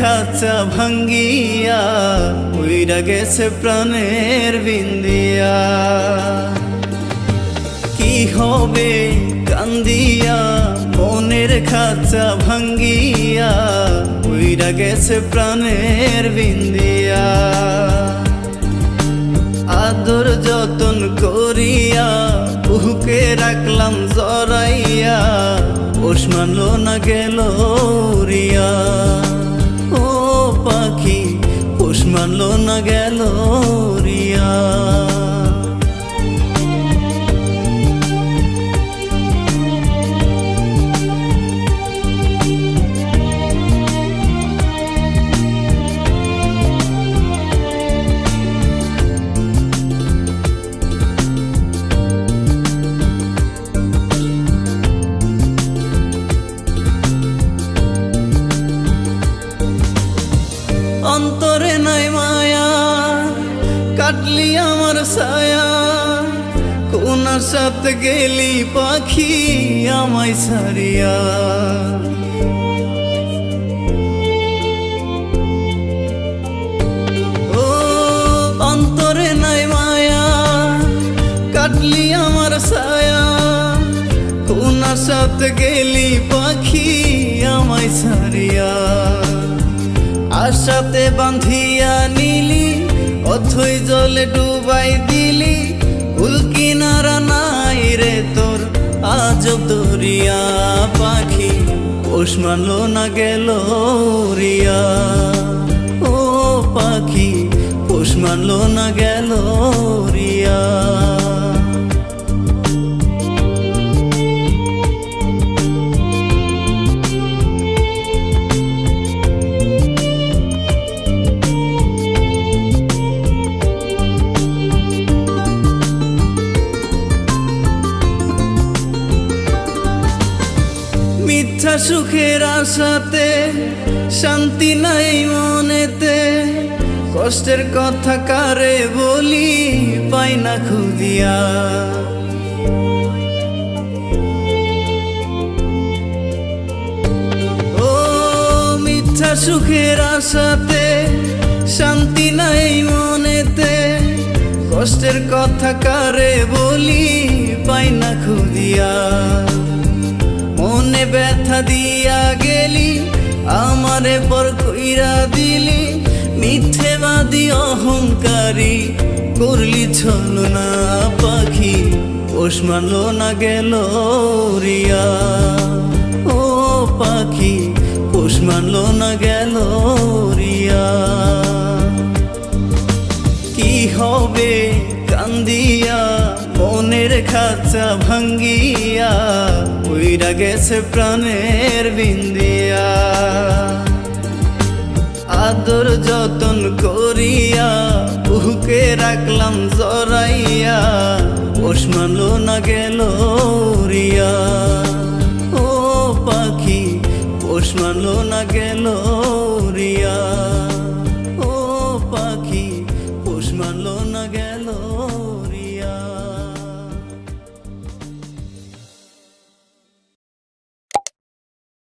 খাঁচা ভাঙ্গিয়া উইরা গেছে প্রাণের বিন্দিয়া। কি হবে কান্দিয়া মনের খাঁচা ভাঙ্গিয়া উইরা গেছে প্রাণের বিন্দিয়া। আদর যতন করিয়া বুকে রাখলাম জড়াইয়া, পোষ মানলো না গেল উড়িয়া। ও পাখি পোষ মানলো না গেল উড়িয়া। অন্তরে নাই মায়া কাটলি আমার ছায়া, কোন সাথে গেলি পাখি আমায় ছাড়িয়া। ও অন্তরে নাই মায়া কাটলি আমার ছায়া, কোন সাথে গেলি পাখি আমায় ছাড়িয়া। আশাতে বাঁধিয়া নিলি অথই জলে ডুবাই দিলি, কুল কিনারা নাই রে তোর আজব দরিয়া। পাখি পোষ মানলো না গেল উড়িয়া। ও পাখি পোষ মানলো না গেল উড়িয়া। মিথ্যা সুখের আশাতে শান্তি নাই মনেতে, কষ্টের কথা কারে বলি পাই না খুঁজিয়া। ও মিথ্যা সুখের আশাতে শান্তি নাই মনেতে, কষ্টের কথা কারে বলি পাই না খুঁজিয়া। মনে ব্যথা দিয়া গেলি আমারে পর কইরা দিলি, মিথ্যেবাদী অহংকারী করলি ছলনা। পাখি পোষ মানলো না গেল উড়িয়া। ও পাখি পোষ মানলো না গেল উড়িয়া। কি হবে কান্দিয়া মনের খাঁচা ভাঙ্গিয়া উইরা গেছে প্রাণের বিন্দিয়া। আদর যতন করিয়া বুকে রাখলাম জড়াইয়া, পোষ মানলো না গেল উড়িয়া। ও পাখি পোষ মানলো না গেল উড়িয়া। ও পাখি পোষ মানলো না গেল